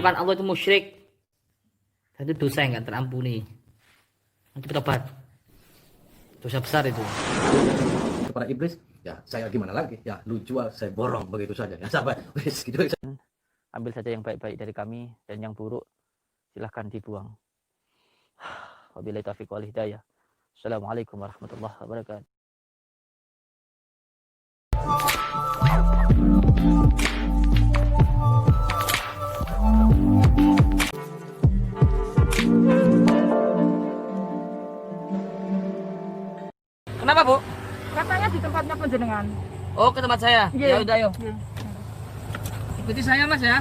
menyekutukan Allah itu musyrik. Itu dosa yang nggak terampuni. Nanti berobat. Dosa besar itu. Kepada iblis, ya saya gimana lagi? Ya lu jual, saya borong, begitu saja. Ya sabar. Wis gitu. Ambil saja yang baik-baik dari kami dan yang buruk silahkan dibuang. Wabillahi taufiq wal hidayah. Assalamualaikum warahmatullahi wabarakatuh. Kenapa, Bu? Katanya di tempatnya penjenengan. Oh, ke tempat saya. Iya. Ya udah, ayo. Iya. Ikuti saya, Mas ya.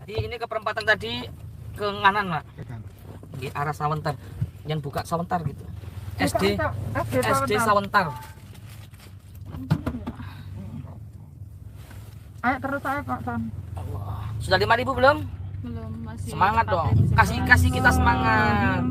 Jadi ini ke perempatan tadi ke nganan, Pak. Di arah Sawentar. Yang buka Sawentar gitu. SD Sawentar. Ayo terus saya Pak San. Allah. Sudah 5.000 belum? Belum, masih. Semangat dong. Kasih kita semangat.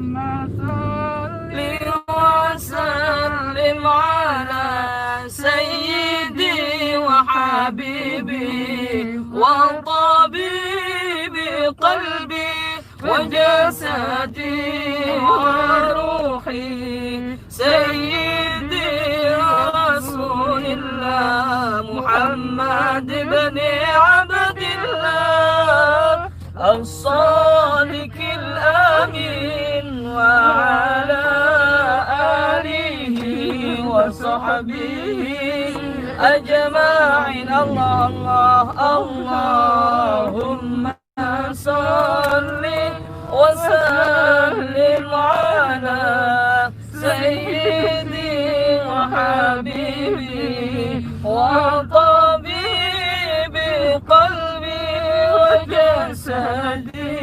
Sallim ala sayyidi wa habibi wa tabibi qalbi wa jasadi wa ruhi sayyidi rasulillah Muhammad ibn Abdillah الصادق الأمين وعلى آله وصحبه أجمعين الله اللهم صل وسلم على سيدي وحبيبي وطبيب قلبي وجسدي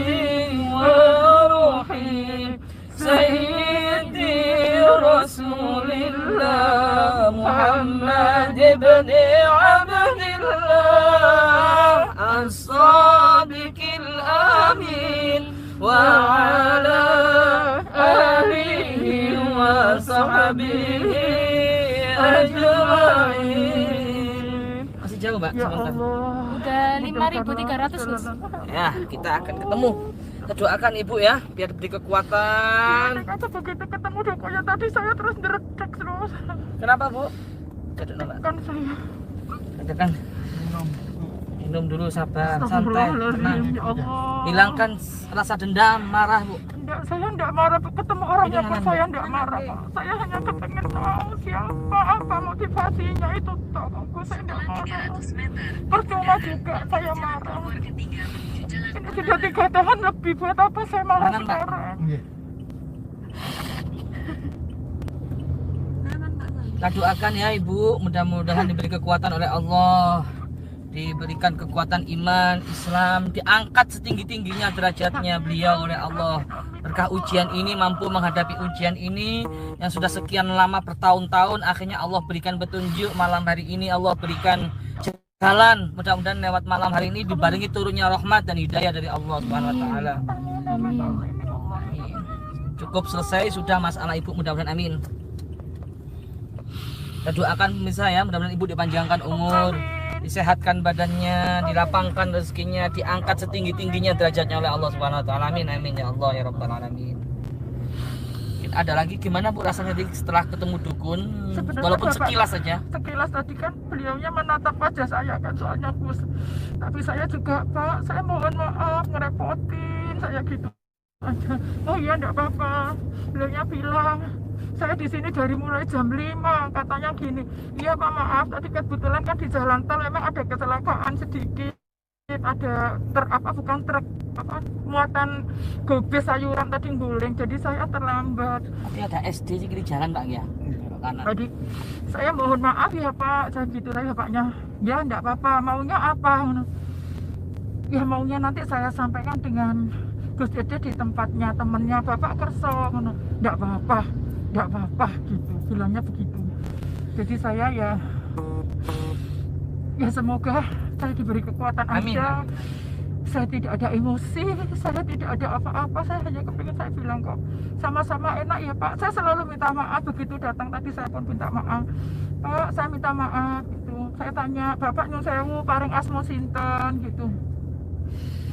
وروحي سيدي رسول الله محمد بن عبد الله الصادق الأمين وعلى آله وصحبه أجمعين. Masih jauh, Mbak? Ya Allah. Udah 5.300 Gus. Ya, kita akan ketemu. Kita doakan Ibu ya, biar diberi kekuatan. Kata begitu ketemu dokunya tadi saya terus ngeredek terus. Kenapa, Bu? Jadi nolak. Kan saya. Katakan. Minum dulu, sabar, santai, tenang. Ya Allah. Hilangkan rasa dendam, marah, Bu. Enggak, saya enggak marah ketemu orangnya Jangan, pun saya enggak marah Pak. Saya hanya kepengen tahu siapa apa motivasinya itu toh. Saya enggak marah. Percuma juga saya marah. Ini sudah 3 tahun lebih, buat apa saya marah Jangan, Pak. sekarang? Kita doakan ya Ibu, mudah-mudahan diberi kekuatan oleh Allah, diberikan kekuatan iman, Islam, diangkat setinggi-tingginya derajatnya beliau oleh Allah. Berkah ujian ini, mampu menghadapi ujian ini yang sudah sekian lama bertahun-tahun, akhirnya Allah berikan petunjuk malam hari ini, Allah berikan jalan. Mudah-mudahan lewat malam hari ini dibarengi turunnya rahmat dan hidayah dari Allah Subhanahu wa taala. Cukup selesai sudah masalah Ibu, mudah-mudahan amin. Kita doakan pemirsa ya, mudah-mudahan Ibu dipanjangkan umur, disehatkan badannya, dilapangkan rezekinya, diangkat setinggi-tingginya derajatnya oleh Allah Subhanahu wa taala. Amin amin ya Allah ya rabbal alamin. Mungkin ada lagi gimana Bu rasanya setelah ketemu dukun, Sebenarnya walaupun Bapak, sekilas saja? Sekilas tadi kan beliaunya menatap wajah saya kan, soalnya Gus. Tapi saya juga Pak, saya mohon maaf ngerepotin saya gitu aja. Oh iya enggak apa-apa. Beliaunya bilang saya di sini dari mulai jam 5, katanya gini. Iya Pak, maaf tadi kebetulan kan di jalan tol memang ada kecelakaan sedikit. Ada muatan gobes sayuran tadi guling, jadi saya terlambat. Tapi ada SD di kiri jalan Pak ya? Belok kanan. Jadi saya mohon maaf ya Pak, saya gitu lah ya Paknya. Ya enggak apa-apa, maunya apa? Ya maunya nanti saya sampaikan dengan Gus Dede di tempatnya temennya Bapak Kerso. Enggak apa-apa gitu, bilangnya begitu. Jadi saya ya semoga saya diberi kekuatan Amin. aja. Saya tidak ada emosi, saya tidak ada apa-apa, saya hanya kepingin, saya bilang kok sama-sama enak ya Pak. Saya selalu minta maaf, begitu datang tadi saya pun minta maaf. Pak, saya minta maaf gitu. Saya tanya, Bapak nyun sewu paring asmo sinten gitu.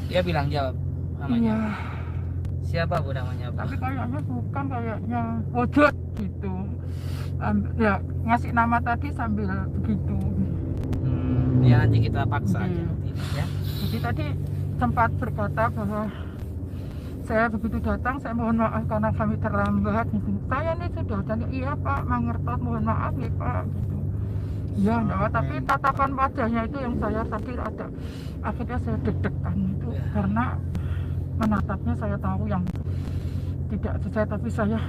Dia bilang jawab namanya. Iya, Siapa Bu namanya Bu? tapi kayaknya bukan, kayaknya wujud gitu. Ya ngasih nama tadi sambil begitu. Ya nanti kita paksa aja Iya. nanti, ya. Jadi tadi sempat berkata bahwa saya begitu datang, saya mohon maaf karena kami terlambat. Gitu. Saya ini sudah tanya, iya Pak, Mangertos, mohon maaf nih Pak. Gitu. Ya, enggak, tapi tatapan wajahnya itu yang saya tadi ada, akhirnya saya deg-degan itu Ya. karena menatapnya saya tahu yang tidak sesuai, tapi saya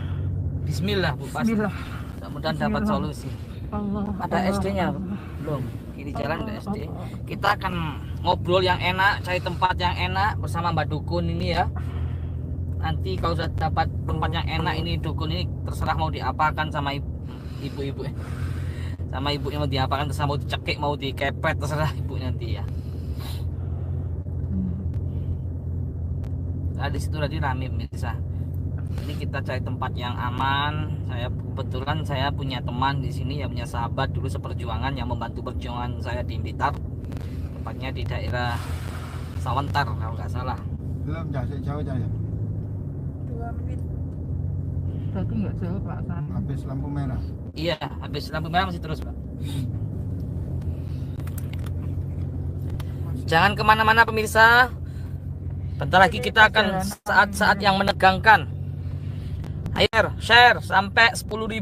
Bismillah Bu, pasti. Bismillah. Mudah-mudahan dapat Bismillah. solusi. Allah. Ada SD-nya belum? Ini jalan ada SD. Kita akan ngobrol yang enak, cari tempat yang enak bersama Mbak Dukun ini ya. Nanti kalau sudah dapat tempat yang enak ini, Dukun ini terserah mau diapakan sama ibu-ibu. Sama ibunya mau diapakan, terserah mau dicekik, mau dikepet, terserah ibu nanti ya. Nah, di situ tadi rame pemirsa. Ini kita cari tempat yang aman. Saya kebetulan saya punya teman di sini, ya punya sahabat dulu seperjuangan yang membantu perjuangan saya di Blitar. Tepatnya di daerah Sawantar kalau nggak salah. Belum jauh ya. 2 menit. Berarti nggak jauh Pak San. Habis lampu merah. Iya, habis lampu merah masih terus Pak. Jangan kemana-mana pemirsa. Bentar lagi kita akan saat-saat yang menegangkan. Ayo share sampai 10.000.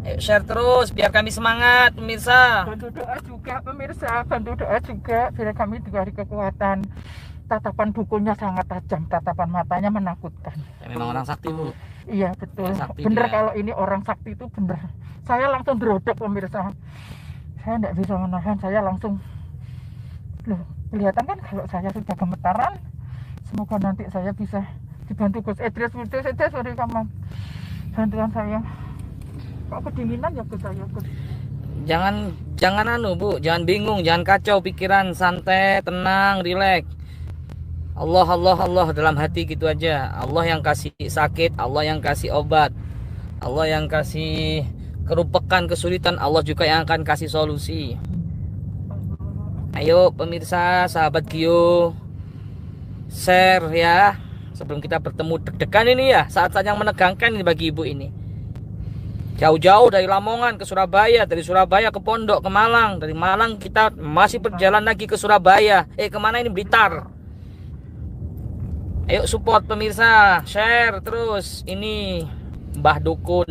Ayo share terus biar kami semangat pemirsa. Bantu doa juga pemirsa, bantu doa juga biar kami diberi kekuatan. Tatapan dukunnya sangat tajam, tatapan matanya menakutkan. Ya, memang orang sakti Bu. Iya betul, Sakti bener dia. kalau ini orang sakti itu bener. Saya langsung berodok pemirsa. Saya tidak bisa menahan, saya langsung. Loh, kelihatan kan kalau saya sudah gemetaran. Semoga nanti saya bisa dibantu Gus Idris, sorry kamu. Bantuan saya. Kok kedinginan ya Gus saya Gus. Jangan anu Bu, jangan bingung, jangan kacau pikiran, santai, tenang, rileks. Allah dalam hati gitu aja. Allah yang kasih sakit, Allah yang kasih obat, Allah yang kasih kerupekan, kesulitan, Allah juga yang akan kasih solusi. Ayo pemirsa, sahabat Gio, share ya. Sebelum kita bertemu deg-degan ini ya, saat-saat yang menegangkan ini bagi ibu ini. Jauh-jauh dari Lamongan ke Surabaya, dari Surabaya ke Pondok, ke Malang, dari Malang kita masih berjalan lagi ke Surabaya. Kemana ini? Blitar. Ayo support pemirsa, share terus. Ini Mbah Dukun.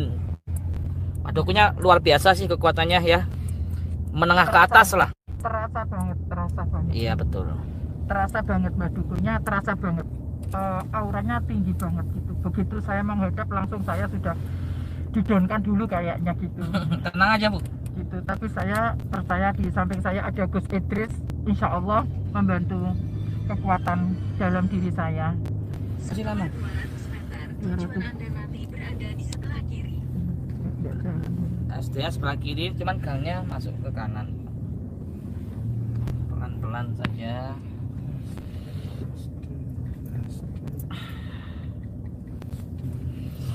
Mbah Dukunnya luar biasa sih kekuatannya ya. Menengah ke atas lah. Terasa banget, terasa banget. Iya betul. Terasa banget Mbak Dukunnya, terasa banget. Auranya tinggi banget gitu. Begitu saya menghadap langsung saya sudah didonkan dulu kayaknya gitu. Tenang aja Bu. Gitu. Tapi saya percaya di samping saya ada Gus Idris, insya Allah membantu kekuatan dalam diri saya. Masih lama. 200. SD-nya sebelah kiri, cuman gangnya masuk ke kanan. Pelan-pelan saja.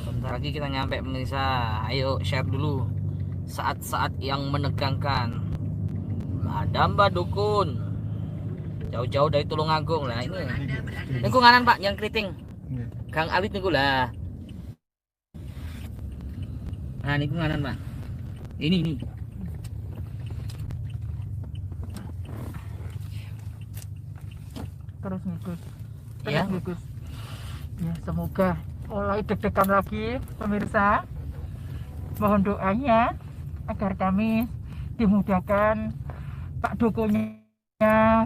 Bentar lagi kita nyampe pemirsa. Ayo share dulu. Saat-saat yang menegangkan. Ada Mbak Dukun. Jauh-jauh dari Tulungagung lah ini. Ini kanan Pak, yang keriting. Gang Awit niku lah. Nah, niku kanan Pak. Ini. Terus nih Gus. Ya. Terus nih Gus. Ya, semoga mulai deg-degan lagi pemirsa. Mohon doanya agar kami dimudahkan, Pak Dukunnya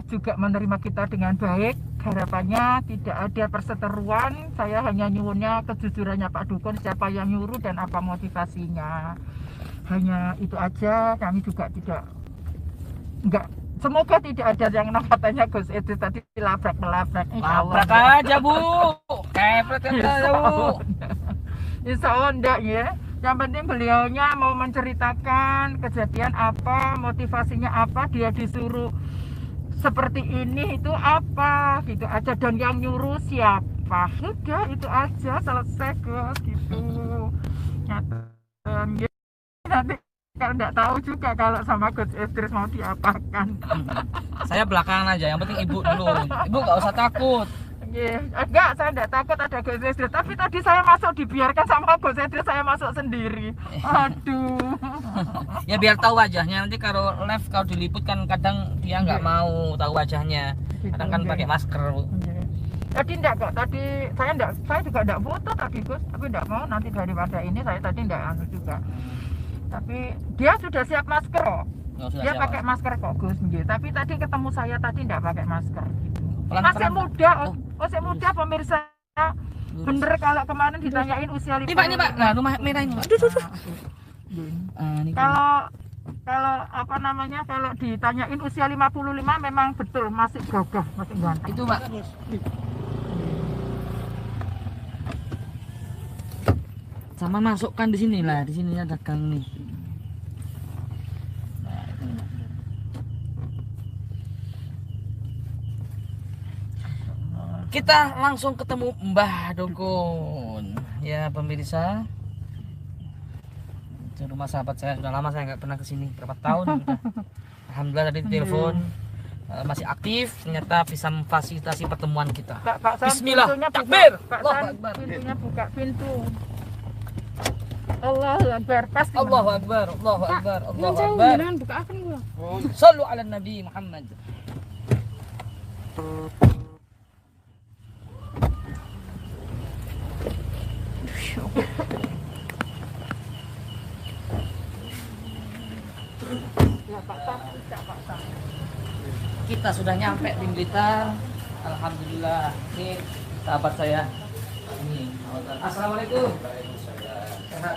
juga menerima kita dengan baik. Harapannya tidak ada perseteruan. Saya hanya nyuwunnya kejujurannya Pak Dukun, siapa yang nyuruh dan apa motivasinya. Hanya itu aja. Kami juga enggak, semoga tidak ada yang katanya Gus itu tadi labrak-melabrak. Labrak aja Bu. Kepret aja Bu. Insya Allah enggak ya. Yang penting beliaunya mau menceritakan kejadian apa, motivasinya apa, dia disuruh seperti ini itu apa gitu aja, dan yang nyuruh siapa, sudah itu aja, selesai Gus gitu. Nanti Kalau enggak tahu juga kalau sama Gus Idris mau diapakan. Saya belakangan aja, yang penting ibu dulu. Ibu nggak usah takut. Nggih, enggak, saya enggak takut ada Gus Idris, tapi tadi saya masuk dibiarkan sama Gus Idris, saya masuk sendiri. Aduh. Ya biar tahu wajahnya, nanti kalau live kalau diliput kan kadang dia nggak mau tahu wajahnya. Kadang kan pakai masker. Bu. Tadi enggak kok, tadi saya juga enggak foto tadi Gus, tapi enggak mau nanti daripada ini saya tadi enggak anu juga. Tapi dia sudah siap masker kok. Oh, sudah Dia siap, pakai masker kok Gus, nggih. Tapi tadi ketemu saya tadi enggak pakai masker. Pelan-pelan, Masih Pak. muda, Oh. masih muda pemirsa. Lurus. Bener kalau kemarin ditanyain usia 55. Ini Pak, nah rumah merah ini. Aduh, aduh, aduh. Ini Kalau apa namanya, kalau ditanyain usia 55 memang betul masih gagah, masih ganteng. itu Pak. Sama masukkan di sini lah, di sini ada gang nih. Kita langsung ketemu Mbah Dukun. Ya pemirsa, itu rumah sahabat saya, sudah lama saya nggak pernah kesini, berapa tahun udah. Alhamdulillah tadi telepon masih aktif, ternyata bisa memfasilitasi pertemuan kita. Pak Sam, Bismillah, pintunya buka. takbir. Pak Allahu Sam, Akbar. pintunya buka pintu. Allahu Akbar, pasti. Allahu Akbar, Allahu Akbar, Allahu Jauh Akbar. jangan buka akan gua. Sallu ala Nabi Muhammad. Ya Pak Sam, bisa Pak Sam. Kita sudah nyampe di Blitar. Alhamdulillah. Ini sahabat saya. Ini. Assalamualaikum. Sehat.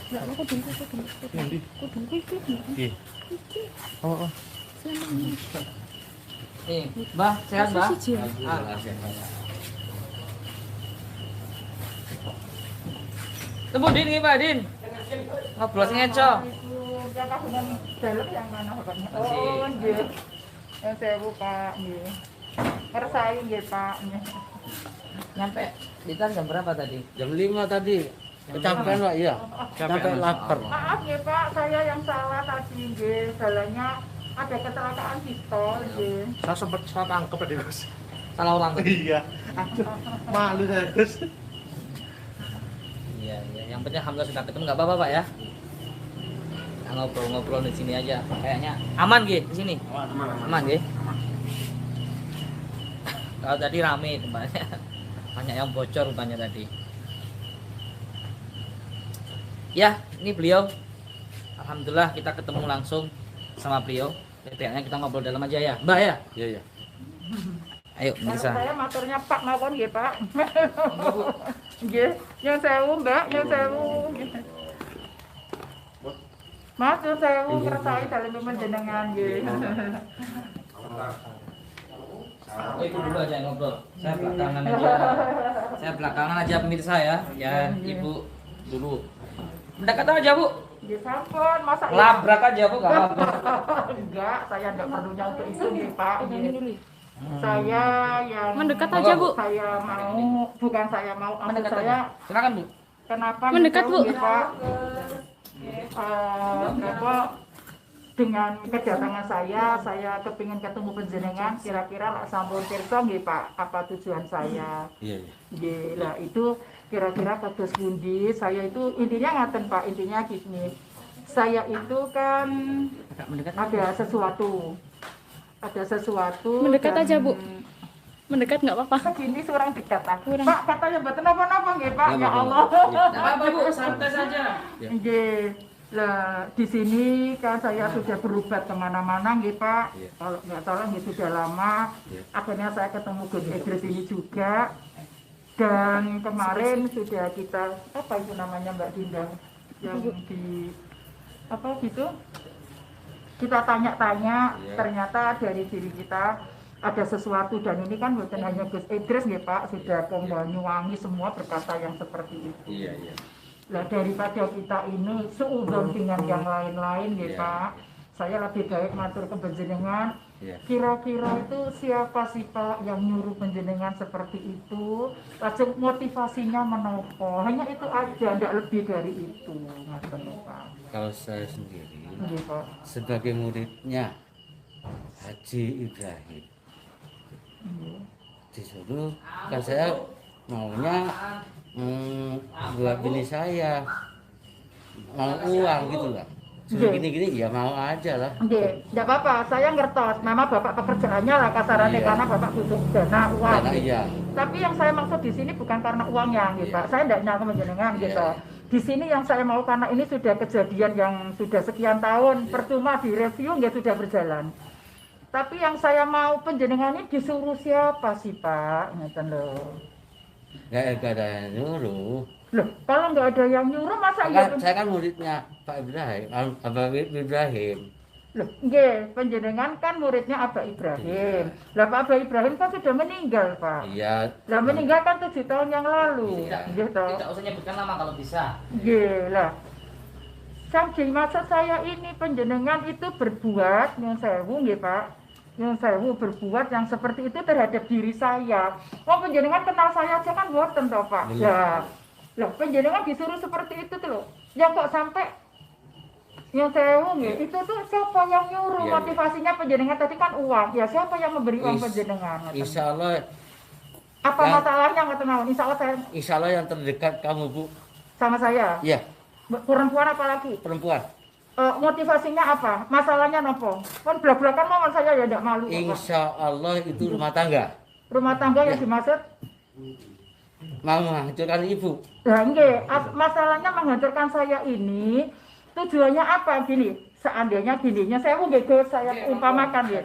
Enggak apa dengku. Mbah, sehat, Mbah? Temu Din iki, Pak Din. Ngobrol sing ngeco. Jakah dengan dalam yang mana Paknya? Masih. Oh, nggih. Yang sewu Pak, nggih. Ngersai nggih Pak. Nggih. Nyampe Blitar jam berapa tadi? Jam 5 tadi. Kecapean Pak, iya. Sampai lapar. Maaf ya Pak, saya yang salah tadi nggih. Jalannya ada kecelakaan di tol nggih. Saya sempat salah tangkep tadi Gus. Salah orang tadi. Iya. Aduh, malu saya Gus. Iya, iya. Yang penting alhamdulillah sudah ketemu, nggak apa-apa Pak ya. Kita ngobrol-ngobrol di sini aja. Kayaknya aman gitu di sini. Aman gitu. Kalau tadi rame tempatnya. Banyak yang bocor rupanya tadi. Ya, ini beliau. Alhamdulillah kita ketemu langsung sama beliau. Kayaknya kita ngobrol dalam aja ya, Mbak ya. Iya, iya. Ayo, bisa. Saya maturnya Pak mawon nggih Pak. Nggih, yang sewu Mbak, yang sewu. Mas, yang sewu kersai dalam panjenengan nggih. Oh, ibu dulu aja yang ngobrol. Saya belakangan aja. Saya belakangan aja pemirsa ya. Ya, ibu dulu. Mendekat aja bu. Nggih sampun, masa Labrak aja bu, gak apa-apa. enggak, saya enggak perlunya untuk itu nggih Pak. Nggih. Saya yang Mendekat aja, Bu. Saya mau, bukan saya mau, maksud Mendekat saya aja. Silakan bu. kenapa Mendekat, gitu, Bu. nggih, Pak? Apa dengan kedatangan saya kepingin ketemu panjenengan, kira-kira lah sampun pirsa nggih Pak, apa tujuan saya? Iya, iya. Nggih, lah itu kira-kira kados pundi? Saya itu intinya ngaten Pak, intinya gini. Saya itu kan Agak mendekat. ada sesuatu. Mendekat dan- aja, Bu. Mendekat nggak apa-apa. Begini seorang dekat aku. Kurang. Pak, katanya mboten napa-napa nggih Pak, ya Allah. Gak apa-apa bu, santai saja. Nggih. Lah di sini kan saya sudah berobat kemana-mana nggih Pak. Iya. Kalau nggak salah nggih sudah lama. Iya. Akhirnya saya ketemu Gus Idris ini juga. Dan kemarin sudah kita apa itu namanya Mbak Dinda yang di apa gitu? Kita tanya-tanya, Iya. ternyata dari diri kita ada sesuatu, dan ini kan bukan hanya Gus Idris nggih Pak, sudah ke Banyuwangi semua berkata yang seperti itu. Iya, iya. Lah daripada kita ini seudon dengan yang lain-lain nggih Iya. Pak, saya lebih baik matur ke panjenengan Iya. Kira-kira itu siapa sih Pak yang nyuruh panjenengan seperti itu? Lajeng motivasinya menopo? Hanya itu aja, tidak lebih dari itu. Ngoten lho, Pak. Kalau saya sendiri Nggih, Pak. sebagai muridnya Haji Ibrahim Nggih. disuruh, kan saya maunya buat bini saya mau uang gitu lah. Suruh Nggih. gini-gini ya mau aja lah. Nggih, tidak apa-apa. Saya ngertos. Memang Bapak pekerjaannya lah kasarannya Iya. karena Bapak butuh dana uang. Karena iya. Tapi yang saya maksud di sini bukan karena uangnya, gitu. Iya. Saya tidak nyangka panjenengan, Iya. gitu. Di sini yang saya mau karena ini sudah kejadian yang sudah sekian tahun, percuma direview nggak sudah berjalan. Tapi yang saya mau panjenengan ini disuruh siapa sih Pak? Ngeten loh. Gak ada yang nyuruh. Loh, kalau nggak ada yang nyuruh masa iya? Saya kan muridnya Pak Ibrahim, Abah Ibrahim. Loh, nggih, panjenengan kan muridnya Abah Ibrahim. Lah Pak Abah Ibrahim kan sudah meninggal, Pak. Iya. Lah meninggal kan 7 tahun yang lalu. Iya. Nggih toh? Tidak usah nyebutkan nama kalau bisa. Nggih, lah. Saking maksud saya ini panjenengan itu berbuat nyun sewu nggih, Pak. Nyun sewu berbuat yang seperti itu terhadap diri saya. Oh, panjenengan kenal saya aja kan boten toh, Pak. Belum. Ya. Lah panjenengan disuruh seperti itu tuh loh. Yang kok sampai yang sewu nggih, itu tuh siapa yang nyuruh? Iya, iya. Motivasinya panjenengan tadi kan uang. Ya siapa yang memberi uang panjenengan? Insya Allah, Apa yang- masalahnya nggak tahu? Insya Allah yang terdekat kamu Bu. sama saya. Iya, Perempuan apa laki? perempuan. Motivasinya apa? Masalahnya nopo? Kan belak-belakan mau saya ya tidak malu. Pak. Insya Allah itu rumah tangga. Rumah tangga yang Ya. dimaksud? Mau menghancurkan ibu. Nah, enggak. Masalahnya menghancurkan saya ini tujuannya apa? Gini, seandainya gininya saya mau saya umpamakan ya.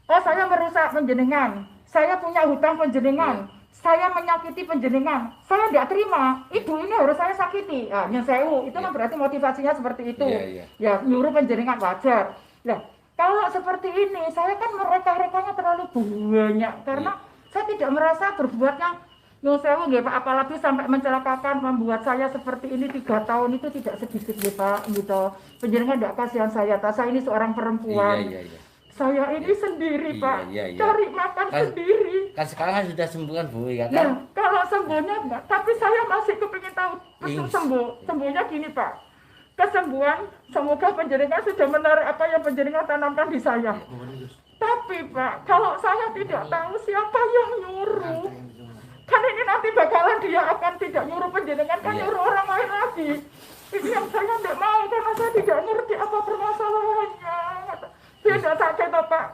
Oh, saya merusak panjenengan. Saya punya hutang panjenengan. Saya menyakiti panjenengan. Saya tidak terima. Ibu ini harus saya sakiti. Ah, nyun sewu. Itu kan berarti motivasinya seperti itu. Iya, iya. Ya, nyuruh panjenengan wajar. Nah, kalau seperti ini, saya kan mereka-rekanya terlalu banyak karena saya tidak merasa berbuat yang nyun sewu nggih Pak, apalagi sampai mencelakakan membuat saya seperti ini 3 tahun itu tidak sedikit nggih Pak, gitu. Panjenengan tidak kasihan saya, saya ini seorang perempuan. Iya, iya. Saya ini sendiri Iya, Pak, iya, iya. cari makan Kan- sendiri. Kan sekarang kan sudah sembuh kan Bu ya Nah, kan? kalau sembuhnya enggak, tapi saya masih kepingin tahu betul sembuh. Sembuhnya gini Pak, kesembuhan semoga panjenengan sudah menarik apa yang panjenengan tanamkan di saya. Tapi Pak, kalau saya tidak tahu siapa yang nyuruh, kan ini nanti bakalan dia akan tidak nyuruh panjenengan, kan Iya. nyuruh orang lain lagi. Ini yang saya tidak mau karena saya tidak ngerti apa permasalahannya. Saya tidak sakit Pak.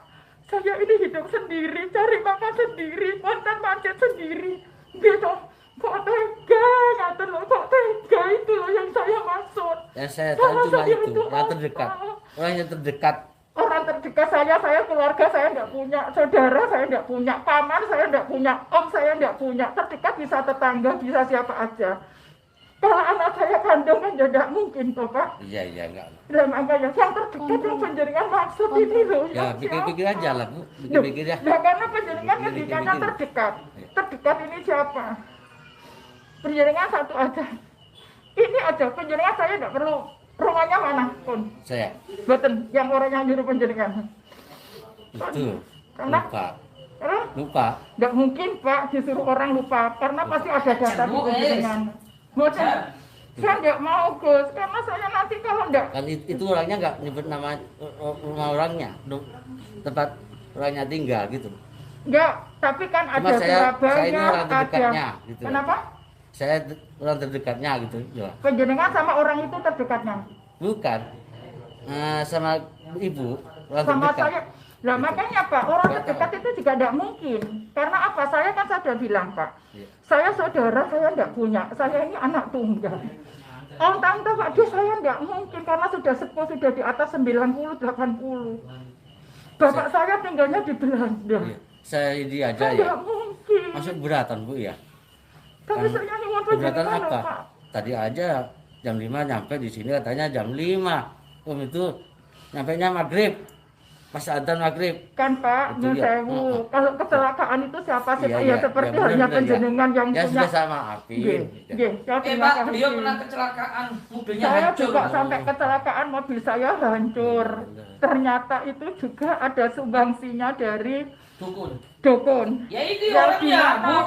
Saya ini hidup sendiri, cari makan sendiri, konten macet sendiri. Gitu. Kok tega, ngatain loh, kok tega itu loh yang saya maksud. Yang saya tahu Kalau cuma saya itu, yang terdekat. apa? Orang yang terdekat. Orang terdekat saya keluarga saya tidak punya, saudara saya tidak punya, paman saya tidak punya, om saya tidak punya. Terdekat bisa tetangga, bisa siapa aja. Kalau anak saya kandung kan ya tidak mungkin toh Pak. Iya, iya enggak. Dan makanya yang terdekat yang penjaringan maksud ini loh. Ya yang pikir-pikir siapa? aja lah Bu, pikir-pikir ya. Nah, karena penjaringan Pikir-pikir, ngendikannya pikir-pikir. terdekat. Terdekat ini siapa? Penjaringan satu aja. Ini aja penjaringan saya tidak perlu rumahnya mana pun. Saya Betul, yang orang yang nyuruh penjaringan. itu Karena lupa. tidak mungkin Pak disuruh orang lupa karena pasti ada data di penjaringan. Betul. Saya tidak mau Gus, karena saya nanti kalau tidak Kan itu orangnya nggak nyebut nama rumah orangnya, tempat orangnya tinggal gitu. enggak, tapi kan Cuma ada saya ini Surabaya, orang terdekatnya ada. gitu. Kenapa? Saya orang terdekatnya gitu. Ya. Penjaringan sama orang itu terdekatnya. Bukan. Sama ibu orang Sama terdekat. saya. Lah makanya Pak, orang terdekat itu juga tidak mungkin. Karena apa? Saya kan sudah bilang Pak. Iya. Saya saudara saya tidak punya. Saya ini anak tunggal. Om tante Pak, dia saya tidak mungkin karena sudah sepuh, sudah di atas 90 80. Bapak saya tinggalnya di Belanda. Iya. Saya ini aja Saya ya. tidak mungkin. Masuk beratan Bu ya. Tapi Kan saya nyuwun keberatan panjenengan loh, apa? Pak. Tadi aja jam 5 nyampe di sini katanya jam 5. Om itu nyampenya maghrib. pas adzan maghrib. Kan Pak, Itu nyun ya. sewu. Kalau kecelakaan itu siapa sih Iya, Pak? iya. Ya seperti Ya, benar, hanya benar, penjenengan yang Ya punya. sudah sama api. Nggih, nggih, saya terima Pak, kasih. beliau pernah kecelakaan, mobilnya Saya hancur. juga sampai kecelakaan mobil saya hancur. Ternyata itu juga ada sumbangsinya dari Dukun. dukun. Ya itu Yang orangnya, dimana Bu.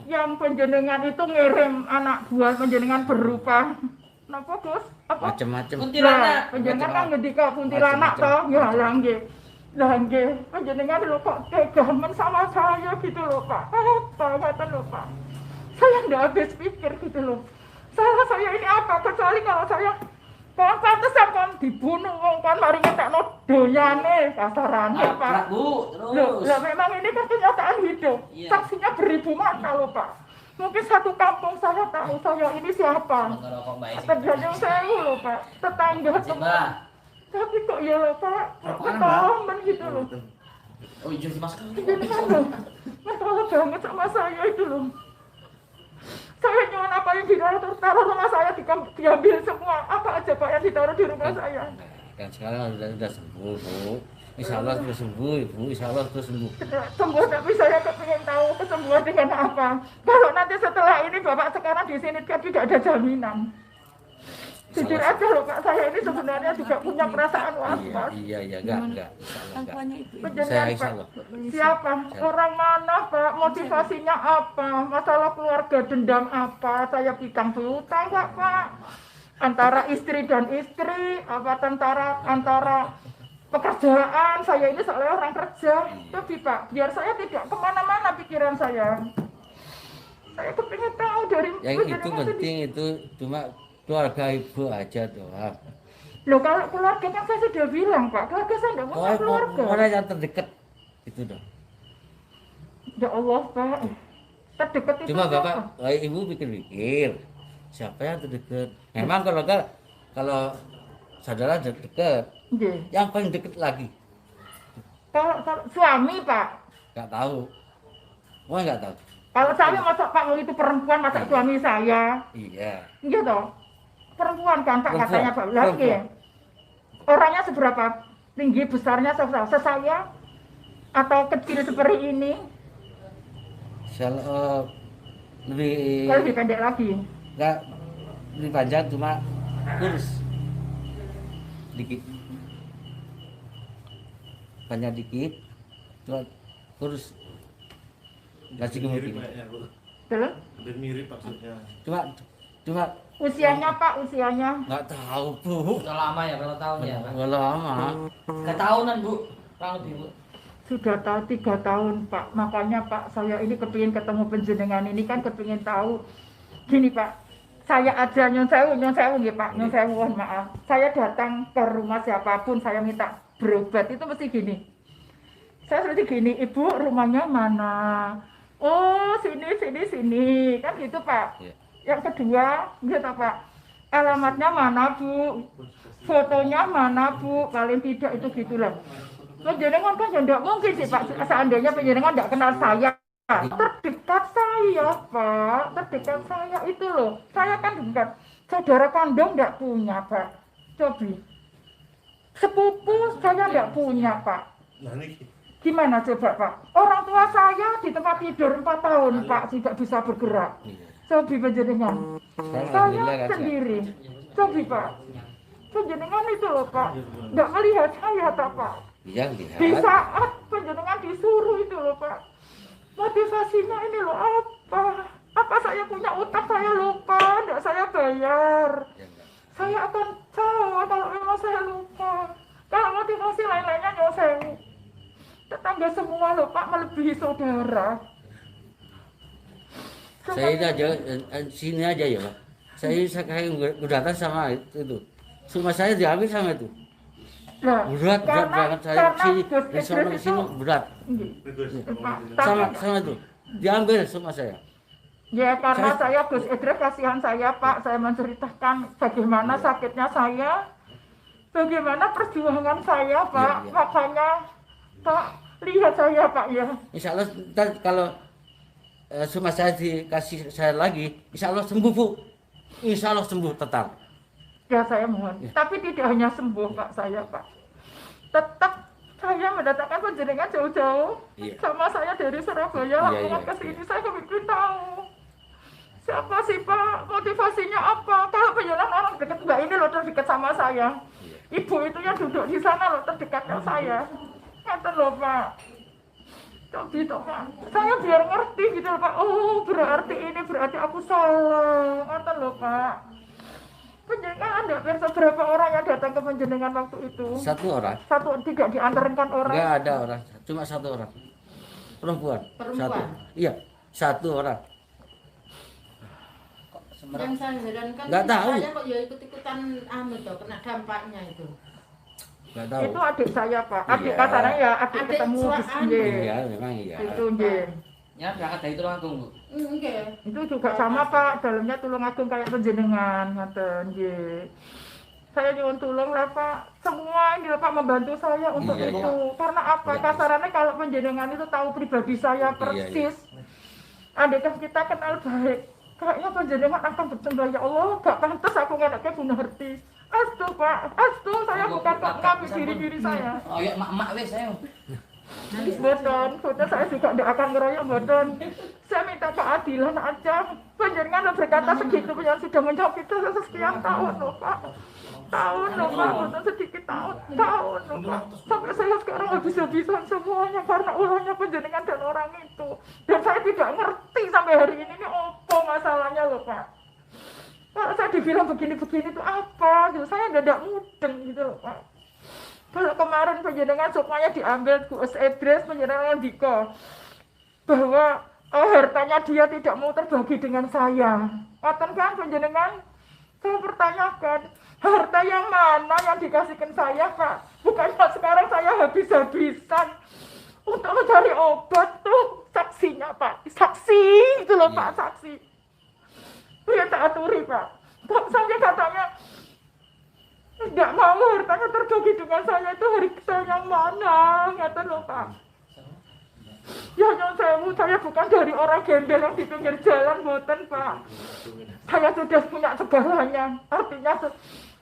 yang penjenengan itu ngirim anak buah penjenengan berupa napa Gus? Apa? Macam-macam. Kuntilanak. Nah, penjenengan kan ngendika kuntilanak toh, ya lah nggih. Lah nggih, penjenengan lho kok tegamen sama saya gitu loh Pak. Apa kata lho Pak. Saya nggak habis pikir gitu loh. Saya ini apa kecuali kalau saya kon pantesan kon dibunuh wong kon mari ngetekno donyane kasarane Pak. Nabrak, Bu, Loh, terus. lah memang ini kan kenyataan hidup. Iya. Saksinya beribu mata loh Pak. Mungkin satu kampung saya tahu saya ini siapa. Ngerokok Mbak Esi. Terjadi sewu loh Pak. Tetangga Mbak. teman. Tapi kok ya loh Pak. Ketolongan gitu loh. Oh iya, dimasukkan. Jadi kan loh. Masalah banget sama saya itu loh. Saya nyuwun apa yang ditaruh rumah saya diambil semua. Apa aja Pak yang ditaruh di rumah saya. Kan sekarang sudah sembuh, Bu. Insya Allah sudah sembuh, Ibu. Insya Allah sudah sembuh. Sembuh, tapi saya kepingin tahu kesembuhan dengan apa. Kalau nanti setelah ini Bapak sekarang di sini kan tidak ada jaminan. Jujur aja loh Pak, saya ini sebenarnya juga punya perasaan was-was. Iya, enggak. Insya Allah enggak. Penjenengan Saya Pak, insya Allah. siapa? Orang mana Pak? Motivasinya apa? Masalah keluarga dendam apa? Saya pigang piutang Pak. Antara istri dan istri, apa antara pekerjaan, saya ini soalnya orang kerja. Tapi Pak, biar saya tidak kemana-mana pikiran saya. Saya kepingin tahu dari Yang itu penjenengan penting itu cuma keluarga Ibu aja doang. Loh kalau keluarga kan saya sudah bilang Pak, keluarga saya tidak punya keluarga. Mana yang terdekat itu dong. Ya Allah Pak, terdekat itu Cuma siapa? Bapak, Ibu pikir-pikir siapa yang terdekat. Memang kalau saudara dekat, Nggih. yang paling dekat lagi Kalau suami Pak, nggak tahu. Oh nggak tahu. kalau suami masa Pak itu perempuan masa suami saya, Iya. iya toh? Perempuan kan Pak Perempuan, katanya Pak, lagi perempuan. orangnya seberapa tinggi besarnya saya atau kecil seperti ini, Kalau lebih kalau lebih pendek lagi. nggak lebih panjang cuma kurus dikit. Panjang dikit, cuma kurus. Masih gemuk ini. Betul? Hampir mirip maksudnya. Cuma Usianya Pak, usianya nggak tahu Bu. Udah lama ya, berapa tahun ya, Pak? Nggak lama. Ketahunan, Bu. Kurang lebih, Bu. sudah tahu 3 tahun Pak. Makanya Pak, saya ini kepingin ketemu penjenengan ini kan kepingin tahu. Gini Pak, saya aja nyun sewu nggih Pak, nyun sewu mohon maaf. Saya datang ke rumah siapapun, saya minta berobat itu mesti gini. Saya seperti gini, Ibu rumahnya mana? Oh sini, kan gitu Pak. Iya. Yang kedua, gitu Pak, alamatnya mana Bu? Fotonya mana Bu? Paling tidak itu gitulah. Penjenengan kan ya enggak mungkin sih Pak, seandainya penjenengan enggak kenal saya. Terdekat saya Pak, terdekat saya itu loh. Saya kan dekat, saudara kandung enggak punya Pak. Cobi. Sepupu saya enggak punya Pak. Nah ini Gimana coba Pak? Orang tua saya di tempat tidur 4 tahun Pak, tidak bisa bergerak. Cobi penjenengan. Sekarang Saya alhamdulillah kan, sendiri. Cobi Pak. Penjenengan itu loh Pak, enggak melihat saya tak Pak. Iya lihat. Di saat penjenengan disuruh itu loh Pak, motivasinya ini loh apa? Apa saya punya utang saya lupa, enggak saya bayar. Ya, enggak. Saya akan tahu kalau memang saya lupa. Kalau motivasi lain-lainnya nggak sewu. Tetangga semua loh Pak melebihi saudara. Saya ini aja sini aja ya Pak. Saya kayak datang sama itu. Semua saya diambil sama itu. Nah, Berat banget saya sini Gus dari sana ke Idris sini itu- berat. Pak, Sama tapi- itu. Diambil semua saya. Ya karena saya Gus Idris kasihan saya Pak, saya menceritakan bagaimana sakitnya saya, bagaimana perjuangan saya Pak, Iya. makanya Pak lihat saya Pak ya. Insya Allah ntar kalau semua saya dikasih saya lagi, insya Allah sembuh Bu. Insya Allah sembuh total. Ya saya mohon, Ya. tapi tidak hanya sembuh Pak saya Pak, tetap Saya mendatangkan panjenengan jauh-jauh Iya. sama saya dari Surabaya Iya, langsung iya. ke sini. Saya ingin tahu siapa sih Pak, motivasinya apa? Kalau penjualan orang dekat, Mbak ini loh terdekat sama saya. Iya. Ibu itu yang duduk di sana loh terdekat ke saya. Kata loh Pak. Coba toh Pak. Saya biar ngerti gitu loh Pak. Oh berarti ini berarti aku salah. Kata loh Pak. Penjenengan ada berapa orang yang datang ke penjenengan waktu itu? Satu orang. Satu tidak diantarkan orang. Enggak ada orang, cuma satu orang. Perempuan. Satu. Iya, satu orang. Yang saya herankan Nggak tahu. saya kok ya ikut-ikutan tuh kena dampaknya itu. Enggak tahu. Itu adik saya Pak. Adik Iya. katanya ya adik Adik ketemu di suaan. sini. Iya, memang iya. Itu nggih. Ya berangkat dari Tulungagung, Bu. Enggak. Itu juga sama Pak, dalamnya Tulungagung kayak penjenengan ngoten nggih. Saya nyuwun tulung lah Pak. Semua ini Pak membantu saya untuk Iya, itu. Karena apa? Iya. Kasarannya kalau penjenengan itu tahu pribadi saya Iya, persis. Andaikan kita kenal baik, kayaknya penjenengan akan bercanda ya Allah, gak pantas aku ngenaknya bunuh hati. Astu Pak, astu saya bukan kok ngambil diri saya. Oh ya mak wes saya. Boten, boten saya juga tidak akan ngeroyok boten. Saya minta keadilan aja. Penjaringan lo berkata segitu, yang sudah menjawab itu sekian tahun loh Pak. Tahun loh Pak, boten sedikit tahun loh Pak. Sampai saya sekarang habis-habisan semuanya karena ulahnya penjaringan dan orang itu. Dan saya tidak ngerti sampai hari ini apa masalahnya loh Pak. Kalau saya dibilang begini-begini itu apa gitu, saya tidak mudeng gitu loh Pak. Kalau kemarin penjenengan semuanya diambil Gus Edris, penjenengan Diko bahwa hartanya dia tidak mau terbagi dengan saya. Ngoten kan penjenengan? Saya pertanyakan, harta yang mana yang dikasihkan saya Pak? Bukannya sekarang saya habis-habisan untuk mencari obat tuh saksinya Pak. Saksi itu loh Pak, saksi. Ya tak aturi Pak. Kok saja katanya tidak mau hartanya terbagi dengan saya, itu hari saya yang mana? Kata loh Pak. Ya saya bukan dari orang gembel yang di pinggir jalan, boten Pak. Saya sudah punya segalanya. Artinya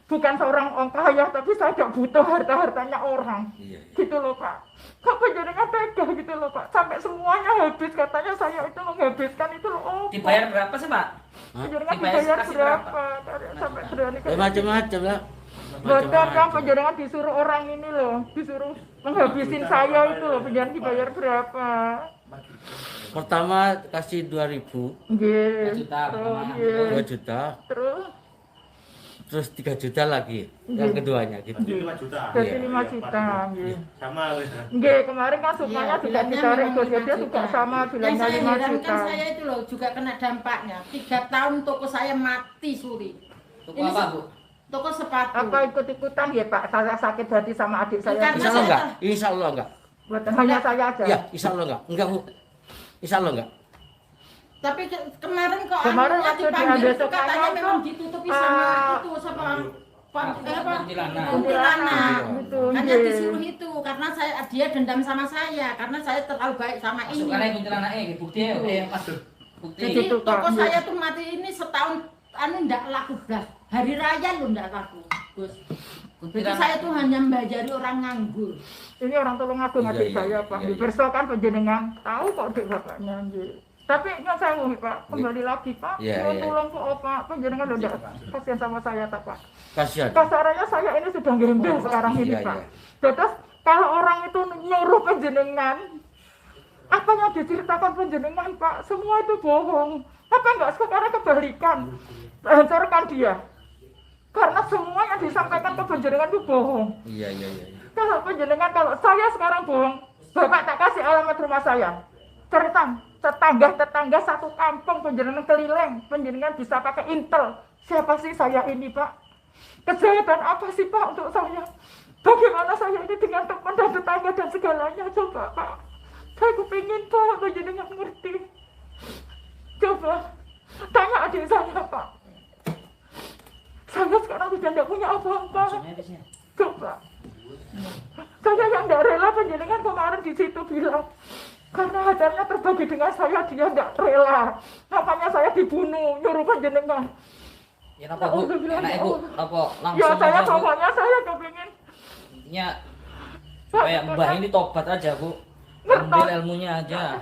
bukan seorang orang kaya, tapi saya tidak butuh harta-hartanya orang. Iya. Gitu loh Pak. Kok penjaringan tega gitu loh Pak. Sampai semuanya habis, katanya saya itu menghabiskan itu loh. Oh, Dibayar berapa sih, Pak? penjaringan Dibayar dibayar kasih berapa? Sampai berani Ya, macam-macam lah. Betul kan penjaringan disuruh orang ini loh, disuruh menghabisin saya itu loh, penjaringan dibayar berapa? Pertama kasih 2.000, Nggih. 2 juta Terus, pertama. nggih. 2 juta, terus 3 juta lagi. Yang keduanya gitu. Jadi 5 juta, nggih. Sama wis. Nggih, kemarin kan semuanya Iya, juga bilangnya ditarik memang Gus, 5 dia juga juta. sama Yang bilangnya saya 5 herankan juta. saya itu loh juga kena dampaknya. 3 tahun toko saya mati suri. Toko apa, Bu? Toko sepatu. Apa ikut-ikutan ya Pak? Saya sakit hati sama adik saya. Karena Insya Allah enggak? Insya Allah enggak? Bukan hanya saya aja. Ya, insya Allah enggak? Enggak, Bu. Insya Allah enggak? Tapi kemarin kok Kemarin anunya waktu dipanggil diambil itu katanya tukangnya memang tuh, ditutupi sama itu sama Kuntilanak. kuntilanak. Gitu, Hanya nggih. disuruh itu karena dia dendam sama saya karena saya terlalu baik sama ini. Masukannya kuntilanak bukti ya, pas bukti. Jadi Gitu, Pak. toko saya tuh mati ini setahun ndak laku blas. Hari raya lo ndak laku, Gus. Jadi Kuntilanak. saya tuh hanya membayari orang nganggur. Ini orang Tulungagung Iya, adik iya, saya Pak. iya, Di iya. Bersokan penjenengan tahu kok adik bapaknya nggih. Tapi nggak saya Pak, kembali lagi Pak. Iya, Mau iya. tolong kok Pak, penjenengan udah kasihan sama saya tak Pak. Kasihan. Kasarannya saya ini sudah gembel sekarang ini Iya, Pak. iya. Terus kalau orang itu nyuruh penjenengan, apa yang diceritakan penjenengan Pak, semua itu bohong. Apa enggak sekarang kebalikan, hancurkan dia. Karena semua yang disampaikan ke penjenengan itu bohong. Iya, iya, iya. Kalau penjenengan, kalau saya sekarang bohong, Bapak tak kasih alamat rumah saya. Cerita, tetangga satu kampung penjenengan keliling, penjenengan bisa pakai intel. Siapa sih saya ini Pak? Kejahatan apa sih Pak untuk saya? Bagaimana saya ini dengan teman dan tetangga dan segalanya? Coba Pak, saya kepingin Pak penjenengan ngerti. Coba tanya adik saya Pak. Saya sekarang sudah tidak punya apa-apa. Coba. Saya yang tidak rela penjenengan kemarin di situ bilang karena hadarnya terbagi dengan saya, dia tidak rela. Makanya saya dibunuh, nyuruh penjenengan. Ya apa, Bu? Enak Bu, apa langsung Ya saya aja, Bu? pokoknya saya kepingin. Ya Supaya Mbah ini tobat aja, Bu. Ambil ilmunya aja.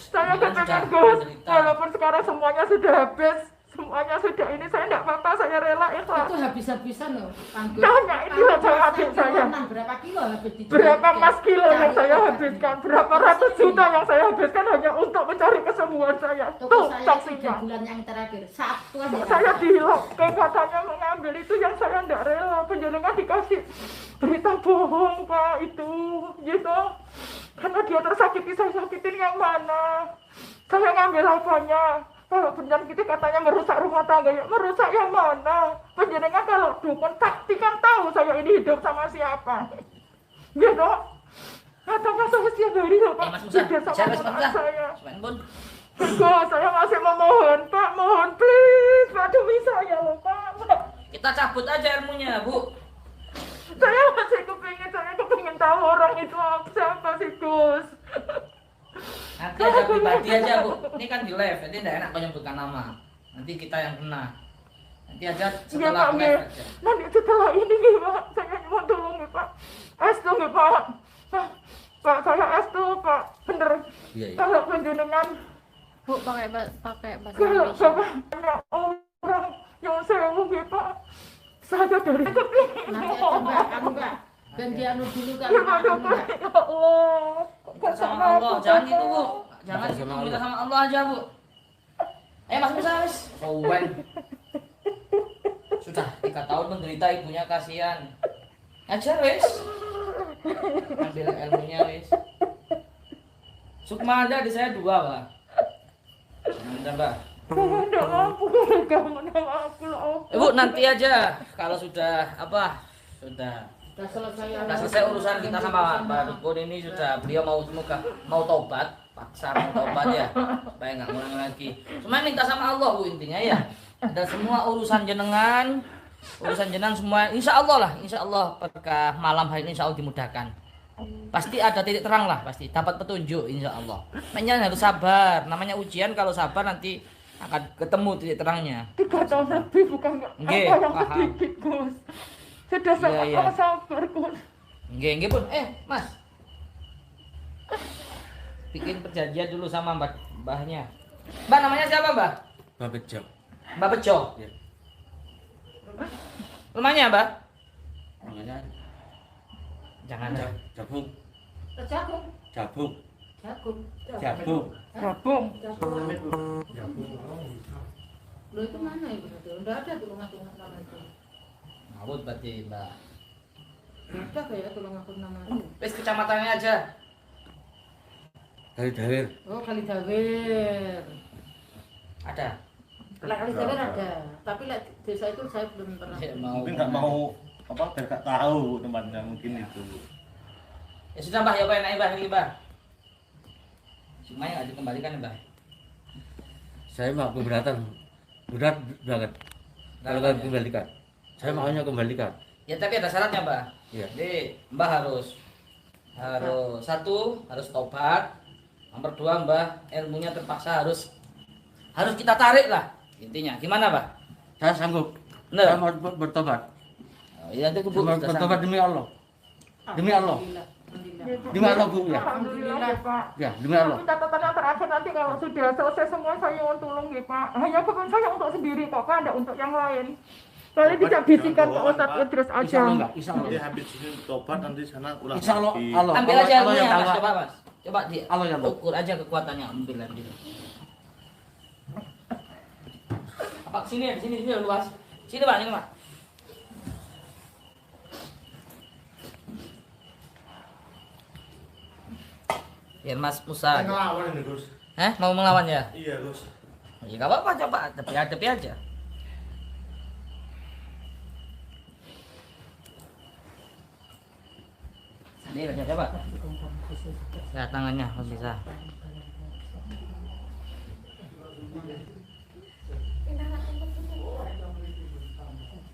Saya Kan sudah kepengen Gus, menderita. walaupun sekarang semuanya sudah habis, semuanya sudah ini, saya enggak apa-apa, saya rela ikhlas. Itu habis-habisan loh, Kang Gus. Tanya ini loh saya adik saya. Berapa kilo habis dijual? Berapa mas kilo yang saya Cari habiskan, berapa ratus juta yang saya habiskan hanya untuk mencari kesembuhan saya. Toko Tuh saya saksinya. 3 bulan yang terakhir, satu aja. Saya dilokke katanya mengambil itu yang saya enggak rela. Penjenengan dikasih berita bohong Pak itu, gitu. Karena dia tersakiti, saya sakitin yang mana? Saya ngambil apanya? Kalau benar gitu katanya merusak rumah tangga, ya merusak yang mana? Penjenengan kalau dukun sakti kan tahu saya ini hidup sama siapa. Gitu. Katanya saya setiap hari loh Pak, Mas Musa, hidup sama Mas anak Musa. saya. Semangat, Bun. Enggak, saya masih memohon Pak, mohon please Pak, demi saya loh Pak. Kita cabut aja ilmunya, Bu. Saya masih kepingin tahu orang itu siapa sih Gus. Nanti aja pribadi aja, Bu. Ini kan di live, jadi tidak enak kau nyebutkan nama. Nanti kita yang kena. Nanti aja Iya setelah Pak, live nggih. aja. Nanti setelah ini nih Pak, saya mau tolong nih Pak. Estu nih Pak. Pak, saya estu Pak, bener. Iya, iya. Kalau penjenengan, Bu, pakai bahasa kalau Indonesia. banyak orang yang saya nih Pak, saya dari kepingin Nanti aja Mbak, kamu Mbak. Ben dianu dulu kan. gimana kamu, Pak, Mbak. ya Allah. Minta sama Allah, jangan gitu, Bu. Jangan gitu, minta sama Allah aja, Bu. Mas Musa, wis. Owen. Sudah 3 tahun menderita ibunya, kasihan. Ajar, wis. Ambil ilmunya, wis. Sukma ada di saya 2, Pak. Ada, Mbak. Saya enggak mampu, kamu enggak mampu loh. Bu, nanti aja kalau sudah sudah Udah selesai. Nah, selesai urusan kita sama Pak Dukun ini sudah beliau mau tobat, paksa mau tobat ya, supaya nggak ngulang lagi. Cuma minta sama Allah Bu intinya ya. Dan semua urusan jenengan semua, insya Allah berkah malam hari ini insya Allah dimudahkan. Pasti ada titik terang lah, pasti dapat petunjuk insya Allah. Makanya harus sabar, namanya ujian kalau sabar nanti akan ketemu titik terangnya. 3 tahun lebih bukan Nggih, apa yang paham. sedikit Gus. Sudah sangat Iya. sabar Gus. Nggih Bun. Mas. Bikin perjanjian dulu sama mbahnya. Mbak namanya siapa, Mbak? Mbak Bejo. Mbak Bejo. Iya. Rumahnya, Mbak? Namanya Jangan. Jabung. Jagung. Jabung. Jagung. Jabung. Gabung. Lo itu mana ya berarti? Udah ada tulung-tulung nama itu. Ngawut berarti, Mbak. Ada kayak tulung-tulung nama itu. Wis kecamatannya aja. Dari Dawir. Oh, Kali Dawir. Ada. Kali Dawir ada. Tapi desa itu saya belum pernah. Ya, mau. Mungkin nggak mau apa biar nggak tahu tempatnya mungkin itu. Ya sudah, Mbak, ya Mbak, naik Mbak ini, Mbak. Semuanya nggak dikembalikan, ya, Mbak. Saya mau keberatan. Berat banget. Kalau kalian kembalikan. Saya maunya kembalikan. Ya tapi ada syaratnya, Mbak. Iya. Jadi Mbak harus satu harus tobat. Nomor 2, Mbak, ilmunya terpaksa harus kita tarik lah intinya. Gimana, Mbak? Saya sanggup. Bener. Saya mau bertobat. Oh, iya itu Bu. Saya mau bertobat demi Allah. Demi Allah. Alhamdulillah. Demi Allah, Bu, ya. Alhamdulillah ya, Pak. Ya, demi Allah. Tapi catatan yang terakhir nanti kalau sudah selesai semua saya mau tolong ya Pak. Hanya bukan saya untuk sendiri kok, Pak, ada untuk yang lain. Kali tidak bisikan ke Ustadz Idris Insya aja. Allah enggak, insya Allah. Nanti habis ini tobat nanti sana ulang Insya Allah, lagi. Allah. Ambil Allah- aja Allah ilmunya, yang Mas. tahu. Coba, Mas. Coba di Allah yang tahu. ukur aja kekuatannya, ambil lagi. Apa sini luas. Sini, Pak, ini, Pak. Biar Mas Musa. Ngelawan ini Gus. Mau melawan ya? Iya Gus. Ya nggak apa-apa, coba hadapi aja. Ini aja coba. Ya tangannya kalau bisa.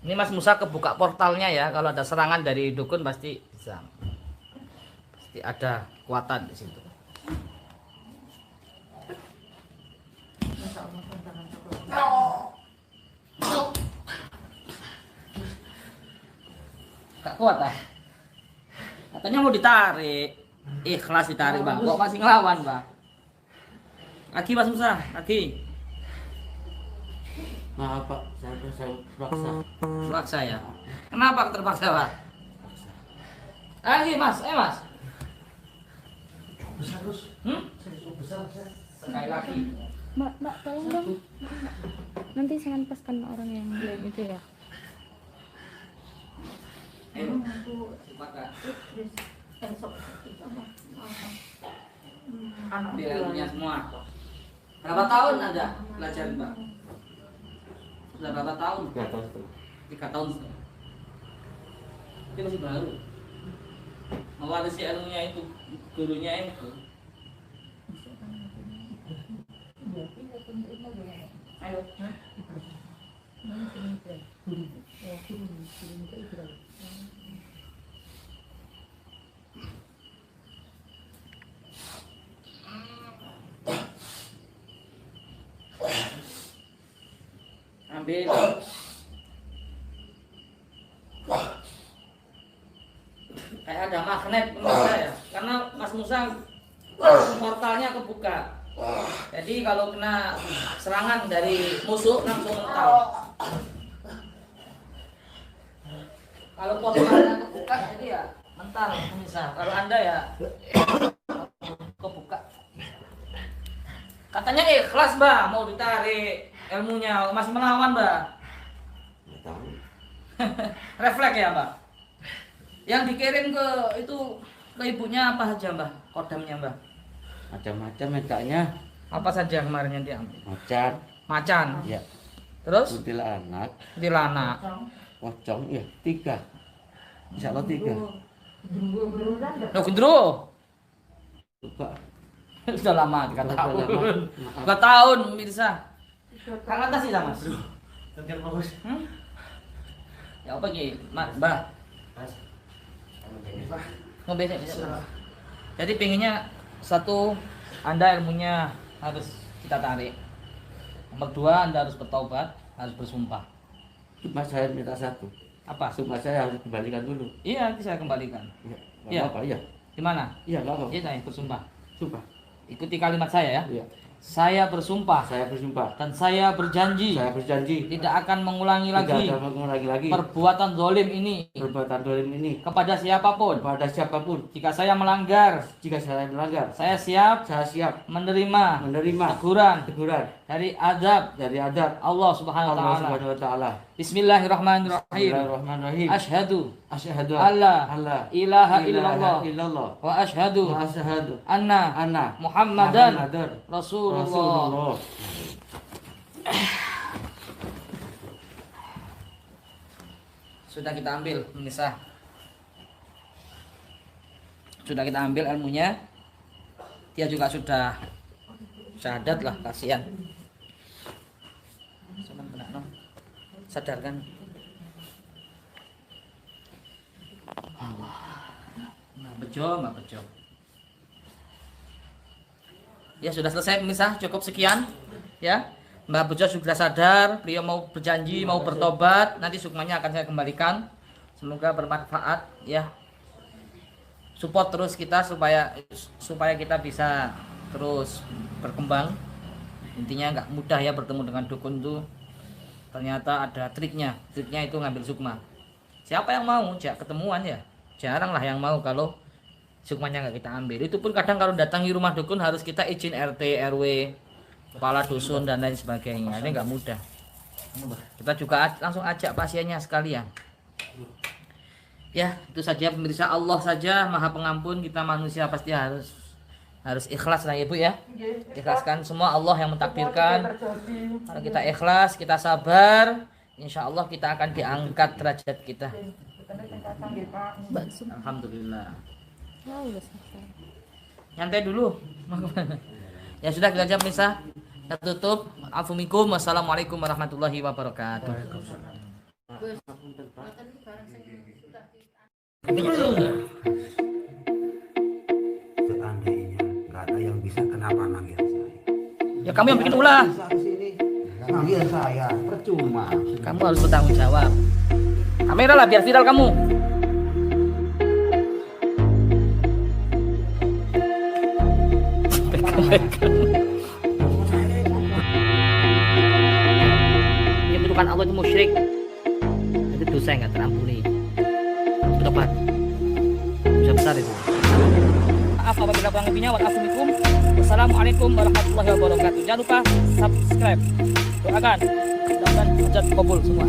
Ini Mas Musa kebuka portalnya ya. Kalau ada serangan dari dukun pasti bisa. Pasti ada kekuatan di situ. Gak kuat ah. Katanya mau ditarik. Ikhlas ditarik, Bang. Kok masih ngelawan, Bang? Lagi Mas Musa, lagi. Maaf Pak, saya terpaksa. Terpaksa ya. Kenapa terpaksa, Pak? Lagi Mas, Mas. Sekali lagi. Mbak, tolong dong. Nanti saya lepaskan orang yang lain itu ya. Ambil ilmunya semua. Berapa tahun Anda belajar, Mbak? Sudah berapa tahun? 3 tahun setengah. 3 tahun setengah. Dia masih baru. Mewarisi ilmunya itu, gurunya itu. Ayo. Ambil. Kayak ada magnet menurut saya, karena Mas Musa portalnya kebuka. Jadi kalau kena serangan dari musuh langsung mental. Kalau portalnya kebuka jadi ya mental bisa. Kalau Anda ya kebuka. Katanya ikhlas, Mbak, mau ditarik ilmunya, masih melawan, Mbak. Refleks ya, Mbak. Yang dikirim ke itu ke ibunya apa saja, Mbak? Kodamnya, Mbak. Macam-macam mintanya. Apa saja kemarin yang diambil? Macan. Macan. Ya. Terus? Kuntilanak. Kuntilanak. Pocong ya 3. Insya Allah 3. Loh, gendro. Lupa. Sudah lama 3 tahun. 2 tahun, Mirsa. Kang atas sih sama. Ya apa ki, Mbah? Ngobrol. Jadi pengennya satu, Anda ilmunya harus kita tarik. Nomor 2, Anda harus bertaubat, harus bersumpah. Cuma saya minta satu. Apa? Sumpah saya harus kembalikan dulu. Iya, nanti saya kembalikan. Iya. Iya. Apa iya? Di mana? Iya, enggak apa. Iya, saya bersumpah. Sumpah. Ikuti kalimat saya ya. Iya. Saya bersumpah Saya bersumpah. dan saya berjanji Saya berjanji tidak akan mengulangi tidak lagi akan mengulangi lagi perbuatan zalim ini perbuatan dolim ini kepada siapapun. kepada siapapun. Jika saya melanggar, Jika saya melanggar, saya siap saya siap menerima menerima teguran teguran dari azab dari adab Allah Subhanahu wa Allah taala. Subhanahu wa taala. Bismillahirrahmanirrahim. Bismillahirrahmanirrahim. Asyhadu Asyhadu alla alla ilaha illallah illallah wa asyhadu wa asyhadu anna anna Muhammadan Muhammadan Rasulullah. Rasulullah. Sudah kita ambil menisah. Sudah kita ambil ilmunya. Dia juga sudah syahadat lah, kasihan. Sadarkan. Mbak Bejo. Ya sudah selesai pemirsa, cukup sekian ya. Mbak Bejo sudah sadar, beliau mau berjanji mau bertobat, nanti sukmanya akan saya kembalikan. Semoga bermanfaat ya. Support terus kita supaya kita bisa terus berkembang. Intinya nggak mudah ya bertemu dengan dukun tuh. Ternyata ada triknya itu ngambil sukma. Siapa yang mau ketemuan ya? Jarang lah yang mau kalau sukmanya nggak kita ambil. Itu pun kadang kalau datangi rumah dukun harus kita izin RT, RW, kepala dusun dan lain sebagainya. Ini nggak mudah. Kita juga langsung ajak pasiennya sekalian. Ya, itu saja pemirsa. Allah saja Maha Pengampun, kita manusia pasti harus ikhlas lah Ibu ya. Ikhlaskan semua, Allah yang mentakdirkan. Kalau kita ikhlas, kita sabar, insya Allah kita akan diangkat derajat kita. Alhamdulillah. Nyantai dulu. Ya sudah, kita jawab pemirsa. Kita tutup. Afumikum. Wassalamualaikum warahmatullahi wabarakatuh. Seandainya nggak ada yang bisa, kenapa manggil saya? Ya kamu yang bikin ulah. Manggil saya, percuma. Kamu harus bertanggung jawab. Kamera lah biar viral kamu. Yang menentukan Allah itu musyrik, itu dosa yang nggak terampuni. Berat, dosa besar itu. Maaf apabila kurang lebihnya. Wassalamualaikum warahmatullahi wabarakatuh. Jangan lupa subscribe, doakan, mudah-mudahan hajat kabul semua.